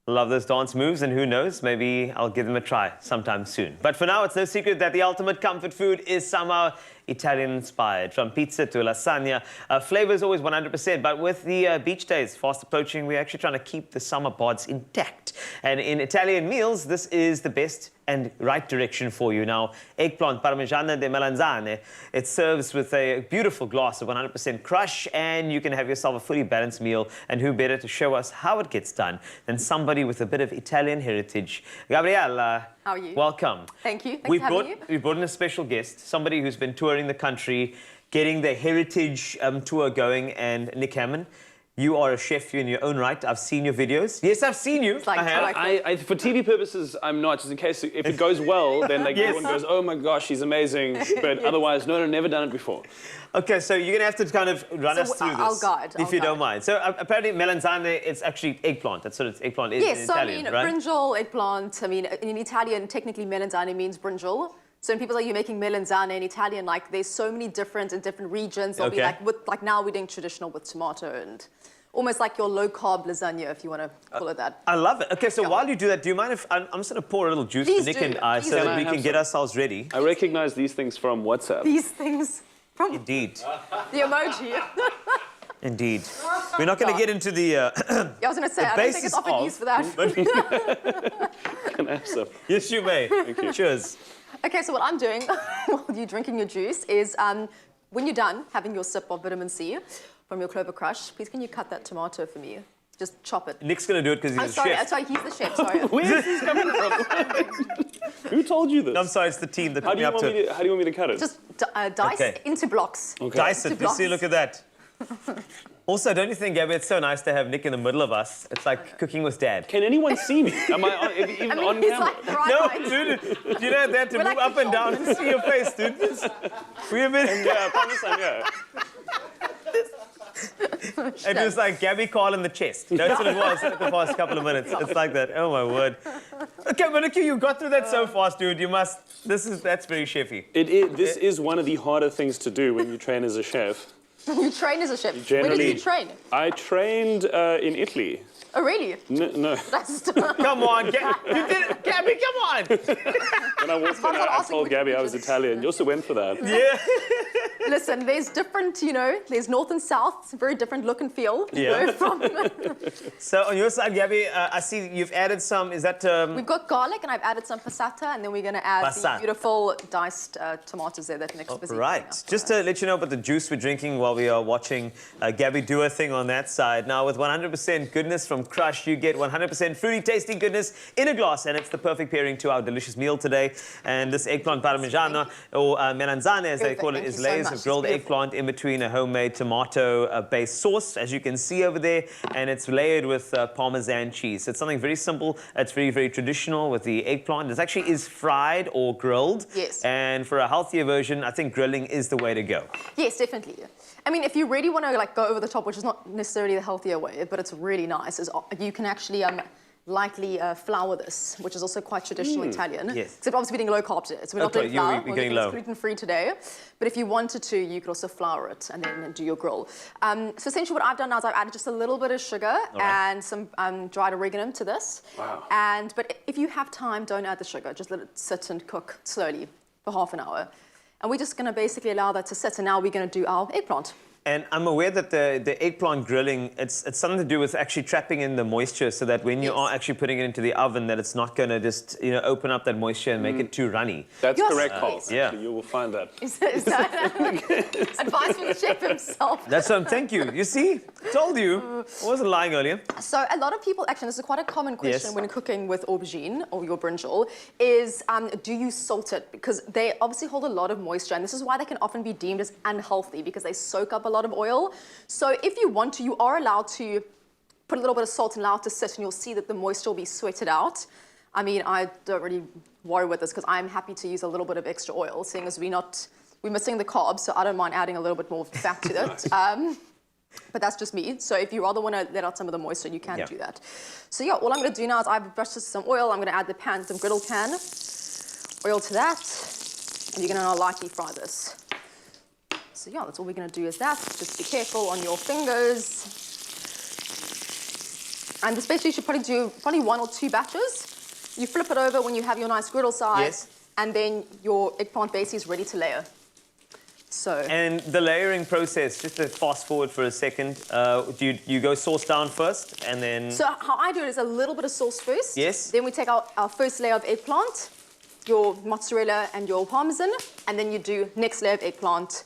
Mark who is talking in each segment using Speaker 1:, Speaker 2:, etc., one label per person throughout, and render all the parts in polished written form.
Speaker 1: Love those dance moves, and who knows, maybe I'll give them a try sometime soon. But for now, it's no secret that the ultimate comfort food is somehow Italian-inspired. From pizza to lasagna, flavor is always 100%. But with the beach days fast approaching, we're actually trying to keep the summer bods intact. And in Italian meals, this is the best and right direction for you. Now, Eggplant Parmigiana de Melanzane, it serves with a beautiful glass of 100% Krush, and you can have yourself a fully balanced meal. And who better to show us how it gets done than somebody with a bit of Italian heritage. Gabriella,
Speaker 2: how are you?
Speaker 1: Welcome.
Speaker 2: Thank you. Thanks for having you.
Speaker 1: We brought in a special guest, somebody who's been touring the country, getting the heritage tour going, and Nick Hammond. You are a chef in your own right. I've seen your videos. Yes, I've seen you.
Speaker 2: Like,
Speaker 3: I for TV purposes, I'm not. Just in case, if it goes well, then like everyone goes, oh my gosh, she's amazing. But otherwise, no, never done it before.
Speaker 1: Okay, so you're going to have to kind of run us through this.
Speaker 2: I'll guide.
Speaker 1: If you don't mind. So apparently Melanzane, it's actually eggplant. That's what eggplant is in Italian, right?
Speaker 2: Yes, so I mean, brinjal, eggplant. I mean, in Italian, technically Melanzane means brinjal. So when people say you're making melanzane in Italian, like there's so many different in different regions. They'll be like now we're doing traditional with tomato and almost like your low-carb lasagna, if you want to call it that.
Speaker 1: I love it. Okay, so while you do that, do you mind if I'm just going to pour a little juice for Nick and I so that we can get ourselds ready?
Speaker 3: I recognize these things from WhatsApp.
Speaker 2: These things from...
Speaker 1: Indeed.
Speaker 2: The emoji.
Speaker 1: Indeed. We're not going to get into the
Speaker 2: yeah, I was going to say, I don't think it's often used for that.
Speaker 3: Can I have some?
Speaker 1: Yes, you may.
Speaker 3: Thank you.
Speaker 1: Cheers.
Speaker 2: Okay, so what I'm doing while you're drinking your juice is when you're done having your sip of vitamin C from your CLOVER Krush, please can you cut that tomato for me? Just chop it.
Speaker 1: Nick's going to do it because he's a chef.
Speaker 2: I'm sorry, he's the chef, sorry.
Speaker 3: Where is this coming from? Who told you this?
Speaker 1: I'm sorry, it's the team that put me up
Speaker 3: to it. How do you want me to cut it?
Speaker 2: Just dice into blocks.
Speaker 1: Okay. Dice it. You see, look at that. Also, don't you think, Gabi, it's so nice to have Nick in the middle of us? It's like cooking with Dad.
Speaker 3: Can anyone see me? Am I even on camera?
Speaker 2: Like
Speaker 1: no, dude. You know that to move like up and down and see your face, dude. We've been...
Speaker 3: Yeah, I promise I'm here.
Speaker 1: It was like Gabi Carl in the chest. That's what it was the past couple of minutes. It's like that. Oh, my word. Okay, but look, you got through that so fast, dude. You must... That's very chefy.
Speaker 3: This is one of the harder things to do when you train as a chef.
Speaker 2: You train as a chef?
Speaker 3: Generally,
Speaker 2: where did you train?
Speaker 3: I trained in Italy.
Speaker 2: Oh, really?
Speaker 3: No.
Speaker 1: Come on, you did it. Gabi, come on.
Speaker 3: When I walked in, I told Gabi I was Italian. You also went for that.
Speaker 1: Yeah.
Speaker 2: Listen, there's different, there's north and south. It's a very different look and feel.
Speaker 1: Yeah. So on your side, Gabi, I see you've added some, is that...
Speaker 2: We've got garlic and I've added some passata, and then we're going to add the beautiful diced tomatoes there that Nick's busy
Speaker 1: right. Just to let you know about the juice we're drinking while we are watching Gabi do her thing on that side. Now, with 100% goodness from Krush, you get 100% fruity tasting goodness in a glass, and it's the perfect pairing to our delicious meal today. And this eggplant parmigiana, or melanzane as they call it, is layers of grilled eggplant in between a homemade tomato-based sauce, as you can see over there, and it's layered with Parmesan cheese. So it's something very simple. It's very, very traditional with the eggplant. It actually is fried or grilled.
Speaker 2: Yes.
Speaker 1: And for a healthier version, I think grilling is the way to go.
Speaker 2: Yes, definitely. I mean, if you really want to go over the top, which is not necessarily the healthier way, but it's really nice, is you can actually lightly flour this, which is also quite traditional Italian.
Speaker 1: Yes.
Speaker 2: Except obviously we're eating low carb today, so we're not doing flour.
Speaker 1: We're getting low.
Speaker 2: Gluten-free today. But if you wanted to, you could also flour it and then do your grill. So essentially what I've done now is I've added just a little bit of sugar and some dried oregano to this.
Speaker 3: Wow.
Speaker 2: But if you have time, don't add the sugar. Just let it sit and cook slowly for half an hour. And we're just going to basically allow that to sit, and now we're going to do our eggplant.
Speaker 1: And I'm aware that the eggplant grilling, it's something to do with actually trapping in the moisture so that when you are actually putting it into the oven, that it's not going to just, open up that moisture and make it too runny.
Speaker 3: That's correct, Paul.
Speaker 1: Yeah.
Speaker 3: You will find that.
Speaker 2: Is that advice from the chef himself?
Speaker 1: That's thank you. You see? Told you. I wasn't lying earlier.
Speaker 2: So a lot of people, actually, this is quite a common question when cooking with aubergine or your brinjal, is do you salt it? Because they obviously hold a lot of moisture, and this is why they can often be deemed as unhealthy, because they soak up a lot of oil. So if you want to, you are allowed to put a little bit of salt and allow it to sit, and you'll see that the moisture will be sweated out. I mean, I don't really worry with this because I'm happy to use a little bit of extra oil, seeing as we're missing the carbs, so I don't mind adding a little bit more fat to it. But that's just me. So if you rather want to let out some of the moisture, you can do that. So yeah, all I'm going to do now is I've brushed some oil. I'm going to add the pan, some griddle pan, oil to that, and you're going to now lightly fry this. So yeah, that's all we're going to do is that. Just be careful on your fingers. And this basically you should probably do 1 or 2 batches. You flip it over when you have your nice griddle size,
Speaker 1: Yes.
Speaker 2: and then your eggplant base is ready to layer. So.
Speaker 1: And the layering process, just to fast forward for a second, do you go sauce down first and then...
Speaker 2: So how I do it is a little bit of sauce first.
Speaker 1: Yes.
Speaker 2: Then we take our first layer of eggplant, your mozzarella and your parmesan, and then you do next layer of eggplant,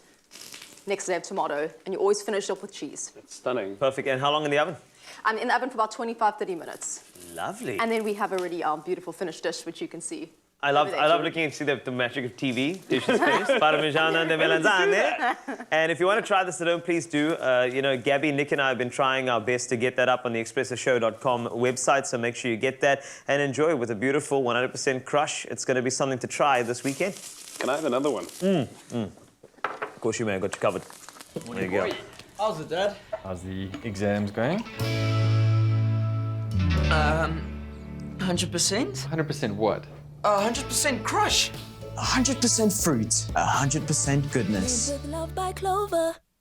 Speaker 2: next layer of tomato, and you always finish off with cheese.
Speaker 3: It's stunning.
Speaker 1: Perfect. And how long in the oven?
Speaker 2: I'm in the oven for about 25-30 minutes.
Speaker 1: Lovely.
Speaker 2: And then we have already our beautiful finished dish, which you can see.
Speaker 1: I love looking and see the magic of TV. Dish is finished. Parmigiana de Melanzane. And if you want to try this at home, please do. You know, Gabi, Nick and I have been trying our best to get that up on the expressoshow.com website, so make sure you get that and enjoy with a beautiful 100% Krush. It's going to be something to try this weekend.
Speaker 3: Can I have another one?
Speaker 1: Of course you may. I got you covered. There you go.
Speaker 4: How's it, Dad?
Speaker 5: How's the exams going?
Speaker 4: 100%?
Speaker 5: 100% what?
Speaker 4: 100% Krush. 100% fruit. 100% goodness.
Speaker 6: With love by Clover.